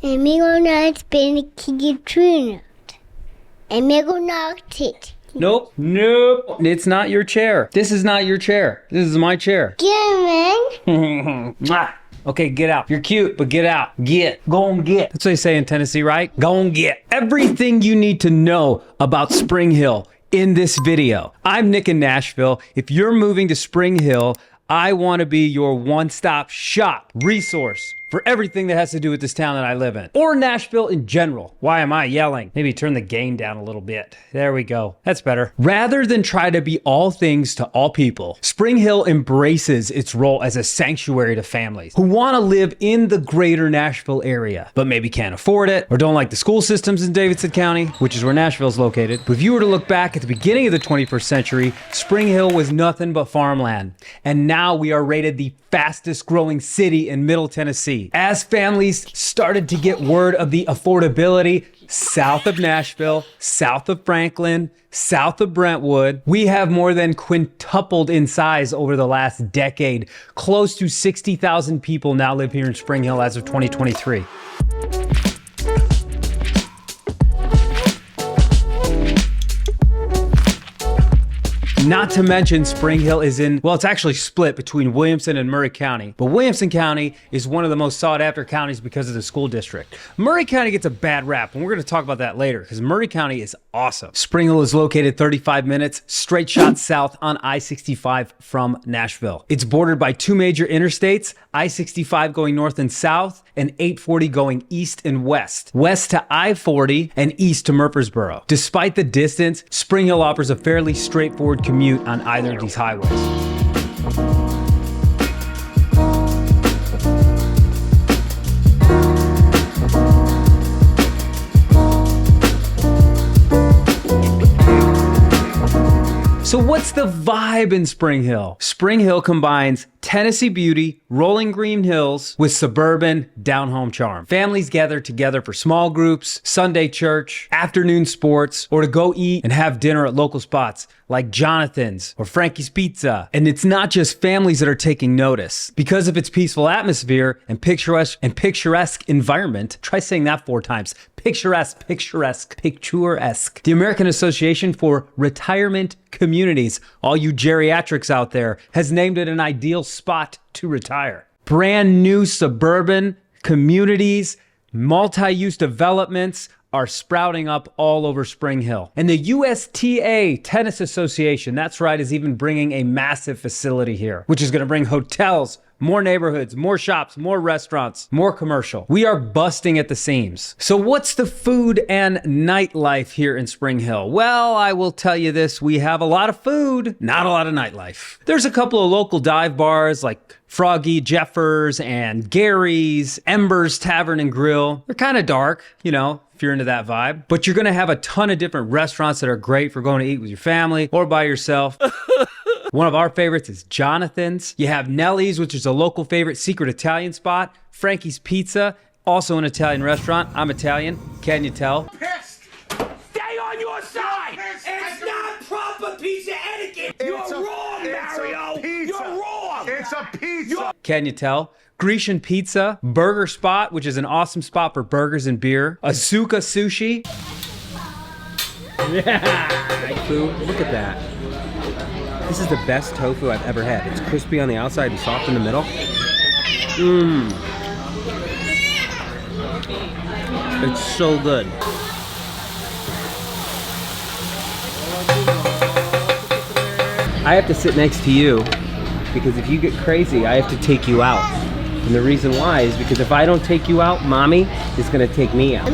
And me gonna spin a key. And me gonna sit. Nope. It's not your chair. This is not your chair. This is my chair. Given. Okay, get out. You're cute, but get out. Get. Go and get. That's what they say in Tennessee, right? Go and get. Everything you need to know about Spring Hill in this video. I'm Nick in Nashville. If you're moving to Spring Hill, I want to be your one-stop shop resource for everything that has to do with this town that I live in, or Nashville in general. Why am I yelling? Maybe turn the gain down a little bit. There we go. That's better. Rather than try to be all things to all people, Spring Hill embraces its role as a sanctuary to families who want to live in the greater Nashville area, but maybe can't afford it or don't like the school systems in Davidson County, which is where Nashville is located. But if you were to look back at the beginning of the 21st century, Spring Hill was nothing but farmland. And now we are rated the fastest growing city in Middle Tennessee. As families started to get word of the affordability south of Nashville, south of Franklin, south of Brentwood, we have more than quintupled in size over the last decade. Close to 60,000 people now live here in Spring Hill as of 2023. Not to mention Spring Hill is in, well, it's actually split between Williamson and Maury County. But Williamson County is one of the most sought after counties because of the school district. Maury County gets a bad rap, and we're gonna talk about that later because Maury County is awesome. Spring Hill is located 35 minutes, straight shot south on I-65 from Nashville. It's bordered by two major interstates, I-65 going north and south, and 840 going east and west. West to I-40 and east to Murfreesboro. Despite the distance, Spring Hill offers a fairly straightforward commute on either of these highways. So what's the vibe in Spring Hill? Spring Hill combines Tennessee beauty, rolling green hills with suburban down-home charm. Families gather together for small groups, Sunday church, afternoon sports, or to go eat and have dinner at local spots like Jonathan's or Frankie's Pizza. And it's not just families that are taking notice. Because of its peaceful atmosphere and picturesque environment, try saying that 4 times. Picturesque. The American Association for Retirement Communities, all you geriatrics out there, has named it an ideal spot to retire. Brand new suburban communities, multi-use developments are sprouting up all over Spring Hill. And the USTA Tennis Association, that's right, is even bringing a massive facility here, which is gonna bring hotels, more neighborhoods, more shops, more restaurants, more commercial. We are busting at the seams. So what's the food and nightlife here in Spring Hill? Well, I will tell you this, we have a lot of food, not a lot of nightlife. There's a couple of local dive bars like Froggy, Jeffers, and Gary's, Ember's Tavern and Grill. They're kind of dark, you know, if you're into that vibe. But you're gonna have a ton of different restaurants that are great for going to eat with your family or by yourself. One of our favorites is Jonathan's. You have Nellie's, which is a local favorite secret Italian spot. Frankie's Pizza, also an Italian restaurant. I'm Italian, can you tell? Pissed. Stay on your side! It's not proper pizza etiquette! You're wrong, Mario! You're wrong! It's a pizza! Can you tell? Grecian Pizza, Burger Spot, which is an awesome spot for burgers and beer. Azuka Sushi. Yeah, food. Look at that. This is the best tofu I've ever had. It's crispy on the outside and soft in the middle. Mmm. It's so good. I have to sit next to you because if you get crazy, I have to take you out. And the reason why is because if I don't take you out, Mommy is gonna take me out.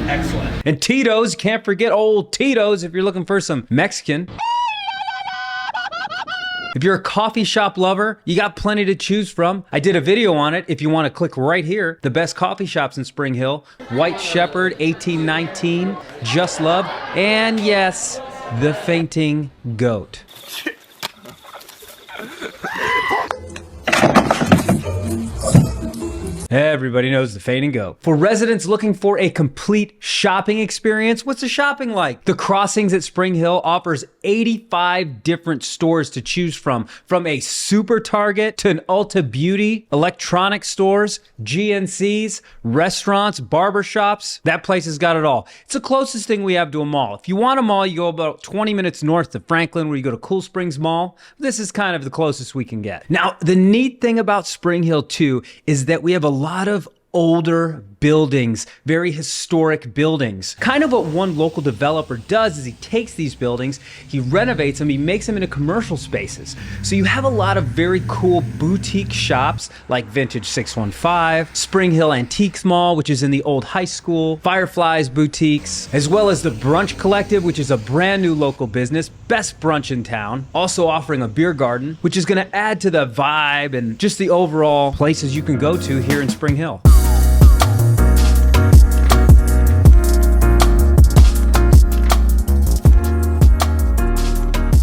Excellent. And Tito's, can't forget old Tito's if you're looking for some Mexican. If you're a coffee shop lover, you got plenty to choose from. I did a video on it if you want to click right here. The best coffee shops in Spring Hill. White Shepherd, 1819, Just Love, and yes, the Fainting Goat. Everybody knows the Fade and Go. For residents looking for a complete shopping experience, what's the shopping like? The Crossings at Spring Hill offers 85 different stores to choose from a super Target to an Ulta Beauty, electronic stores, GNCs, restaurants, barbershops. That place has got it all. It's the closest thing we have to a mall. If you want a mall, you go about 20 minutes north of Franklin where you go to Cool Springs Mall. This is kind of the closest we can get. Now, the neat thing about Spring Hill too is that we have a lot of older buildings, very historic buildings. Kind of what one local developer does is he takes these buildings, he renovates them, he makes them into commercial spaces. So you have a lot of very cool boutique shops like Vintage 615, Spring Hill Antiques Mall, which is in the old high school, Fireflies Boutiques, as well as the Brunch Collective, which is a brand new local business, best brunch in town, also offering a beer garden, which is gonna add to the vibe and just the overall places you can go to here in Spring Hill.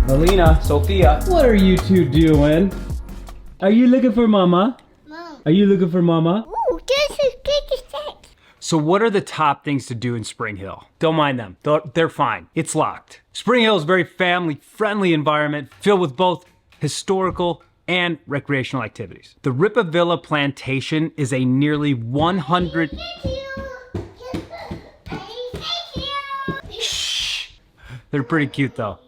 Alina, Sophia, what are you two doing? Are you looking for mama? Mom. Are you looking for mama? Ooh, this is big sex. So what are the top things to do in Spring Hill? Don't mind them, they're fine. It's locked. Spring Hill is a very family-friendly environment filled with both historical and recreational activities. The Ripa Villa Plantation is a nearly 100... Shh. They're pretty cute though.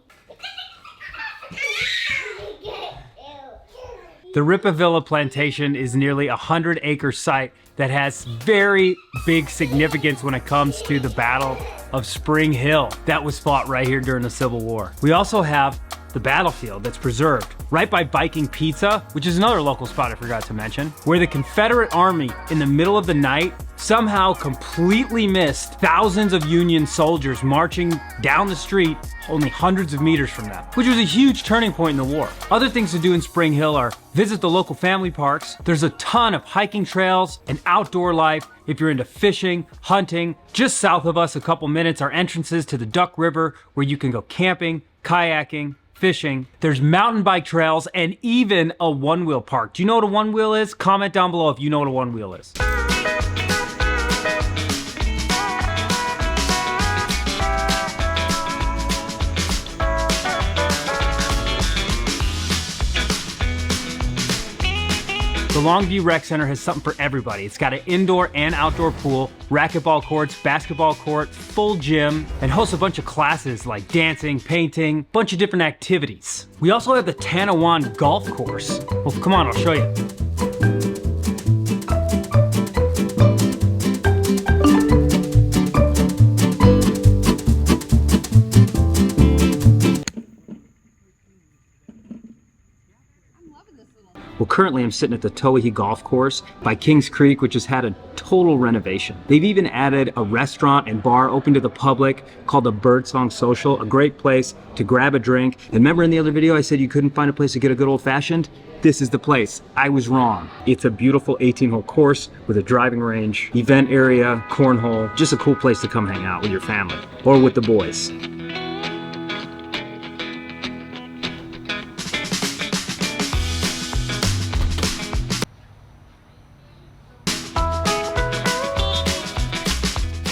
The Ripa Villa Plantation is nearly a 100-acre site that has very big significance when it comes to the Battle of Spring Hill. That was fought right here during the Civil War. We also have the battlefield that's preserved right by Viking Pizza, which is another local spot I forgot to mention, where the Confederate Army in the middle of the night somehow completely missed thousands of Union soldiers marching down the street only hundreds of meters from them, which was a huge turning point in the war. Other things to do in Spring Hill are visit the local family parks. There's a ton of hiking trails and outdoor life if you're into fishing, hunting. Just south of us, a couple minutes, are entrances to the Duck River where you can go camping, kayaking, fishing. There's mountain bike trails and even a one-wheel park. Do you know what a one-wheel is? Comment down below if you know what a one-wheel is. The Longview Rec Center has something for everybody. It's got an indoor and outdoor pool, racquetball courts, basketball court, full gym, and hosts a bunch of classes like dancing, painting, bunch of different activities. We also have the Tanawan Golf Course. Well, come on, I'll show you. Well, currently I'm sitting at the Towahee Golf Course by Kings Creek, which has had a total renovation. They've even added a restaurant and bar open to the public called the Birdsong Social, a great place to grab a drink. And remember in the other video I said you couldn't find a place to get a good old-fashioned? This is the place. I was wrong. It's a beautiful 18-hole course with a driving range, event area, cornhole, just a cool place to come hang out with your family or with the boys.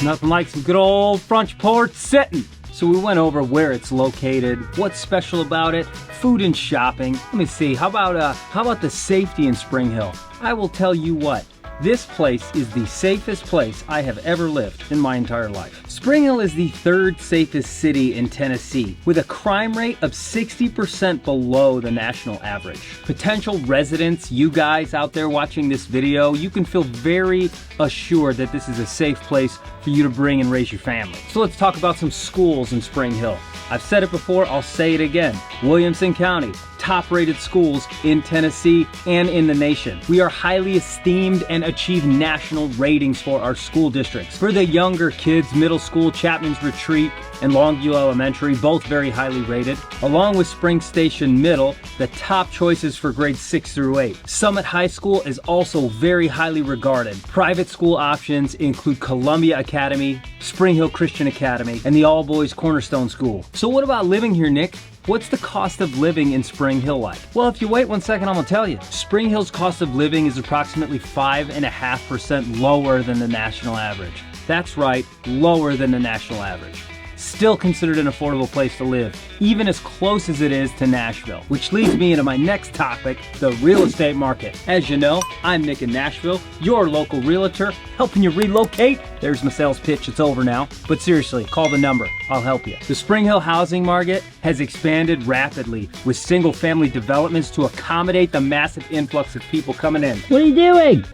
Nothing like some good old front porch sitting. So we went over where it's located, what's special about it, food and shopping. Let me see, how about the safety in Spring Hill? I will tell you what, this place is the safest place I have ever lived in my entire life. Spring Hill is the third safest city in Tennessee, with a crime rate of 60% below the national average. Potential residents, you guys out there watching this video, you can feel very assured that this is a safe place for you to bring and raise your family. So let's talk about some schools in Spring Hill. I've said it before, I'll say it again. Williamson County, top-rated schools in Tennessee and in the nation. We are highly esteemed and achieve national ratings for our school districts. For the younger kids, middle school, Chapman's Retreat, and Longview Elementary, both very highly rated, along with Spring Station Middle, the top choices for grades 6 through 8. Summit High School is also very highly regarded. Private school options include Columbia Academy, Spring Hill Christian Academy, and the all-boys Cornerstone School. So what about living here, Nick? What's the cost of living in Spring Hill like? Well, if you wait 1 second, I'm gonna tell you. Spring Hill's cost of living is approximately 5.5% lower than the national average. That's right, lower than the national average. Still considered an affordable place to live, even as close as it is to Nashville. Which leads me into my next topic, the real estate market. As you know, I'm Nick in Nashville, your local realtor, helping you relocate. There's my sales pitch, it's over now. But seriously, call the number, I'll help you. The Spring Hill housing market has expanded rapidly with single family developments to accommodate the massive influx of people coming in. What are you doing?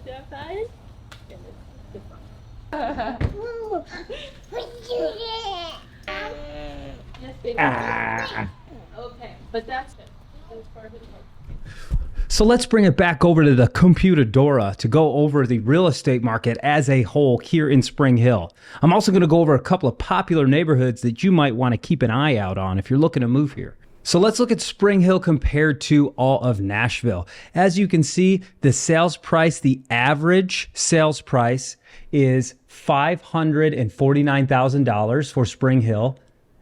Okay, but that's it. So let's bring it back over to the computadora to go over the real estate market as a whole here in Spring Hill. I'm also going to go over a couple of popular neighborhoods that you might want to keep an eye out on if you're looking to move here. So let's look at Spring Hill compared to all of Nashville. As you can see, the sales price, the average sales price is $549,000 for Spring Hill.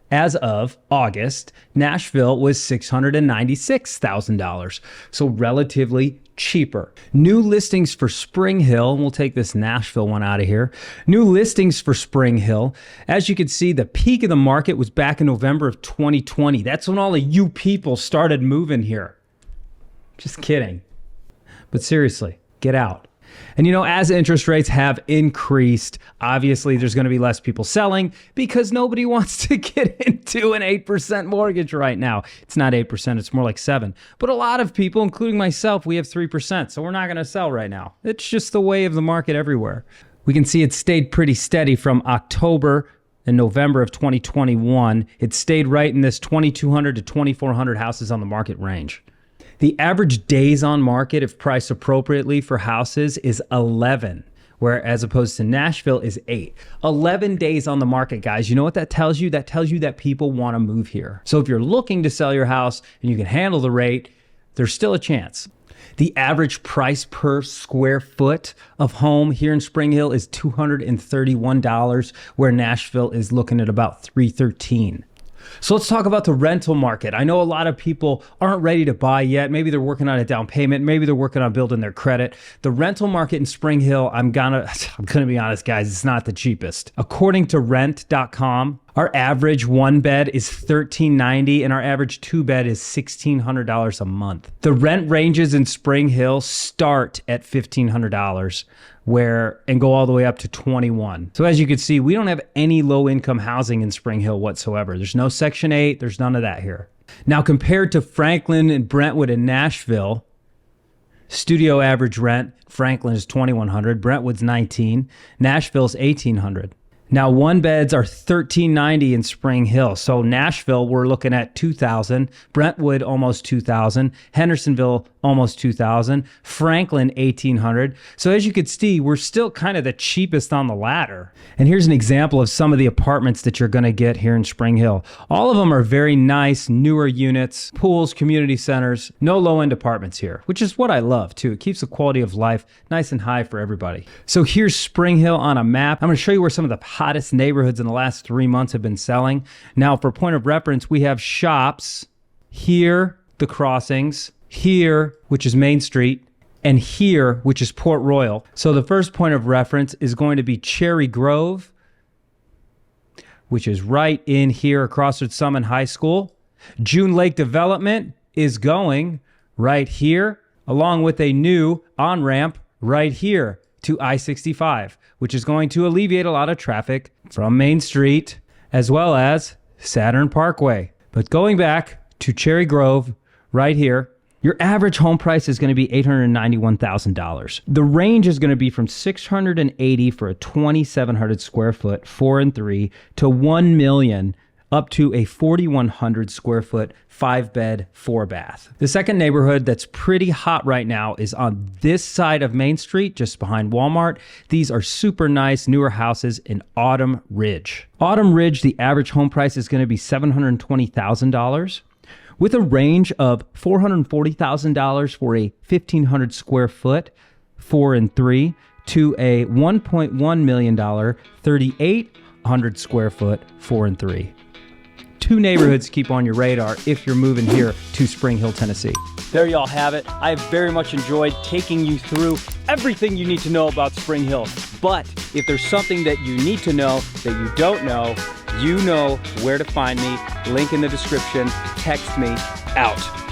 As of August, Nashville was $696,000, so relatively cheaper. New listings for Spring Hill, and we'll take this Nashville one out of here. New listings for Spring Hill. As you can see, the peak of the market was back in November of 2020. That's when all of you people started moving here. Just kidding. But seriously, get out. And you know, as interest rates have increased, obviously there's going to be less people selling because nobody wants to get into an 8% mortgage right now. It's not 8%, it's more like 7%. But a lot of people, including myself, we have 3%, so we're not going to sell right now. It's just the way of the market everywhere. We can see it stayed pretty steady from October and November of 2021. It stayed right in this 2,200 to 2,400 houses on the market range. The average days on market, if priced appropriately for houses, is 11, where as opposed to Nashville is 8. 11 days on the market, guys. You know what that tells you? That tells you that people want to move here. So if you're looking to sell your house and you can handle the rate, there's still a chance. The average price per square foot of home here in Spring Hill is $231, where Nashville is looking at about $313. So let's talk about the rental market. I know a lot of people aren't ready to buy yet. Maybe they're working on a down payment. Maybe they're working on building their credit. The rental market in Spring Hill, I'm gonna be honest, guys, it's not the cheapest. According to rent.com, our average one bed is $1,390 and our average two bed is $1,600 a month. The rent ranges in Spring Hill start at $1,500 and go all the way up to $21. So as you can see, we don't have any low income housing in Spring Hill whatsoever. There's no Section 8, there's none of that here. Now compared to Franklin and Brentwood and Nashville, studio average rent, Franklin is $2,100, Brentwood's $19, Nashville's $1,800. Now, one beds are $1,390 in Spring Hill. So Nashville, we're looking at $2,000. Brentwood, almost $2,000. Hendersonville, almost $2,000. Franklin, $1,800. So as you can see, we're still kind of the cheapest on the ladder. And here's an example of some of the apartments that you're going to get here in Spring Hill. All of them are very nice, newer units, pools, community centers, no low-end apartments here, which is what I love too. It keeps the quality of life nice and high for everybody. So here's Spring Hill on a map. I'm going to show you where some of the hottest neighborhoods in the last 3 months have been selling. Now, for point of reference, we have shops here, the Crossings, here, which is Main Street, and here, which is Port Royal. So the first point of reference is going to be Cherry Grove, which is right in here across from Summit High School. June Lake Development is going right here, along with a new on-ramp right here to I-65, which is going to alleviate a lot of traffic from Main Street as well as Saturn Parkway. But going back to Cherry Grove right here, your average home price is going to be $891,000. The range is going to be from $680,000 for a 2,700 square foot 4 and 3 to $1 million up to a 4,100 square foot 5-bed 4-bath. The second neighborhood that's pretty hot right now is on this side of Main Street, just behind Walmart. These are super nice newer houses in Autumn Ridge. Autumn Ridge, the average home price is going to be $720,000 with a range of $440,000 for a 1,500 square foot 4 and 3 to a $1.1 million 3,800 square foot 4 and 3. 2 neighborhoods to keep on your radar if you're moving here to Spring Hill, Tennessee. There y'all have it. I have very much enjoyed taking you through everything you need to know about Spring Hill. But if there's something that you need to know that you don't know, you know where to find me. Link in the description. Text me. Out.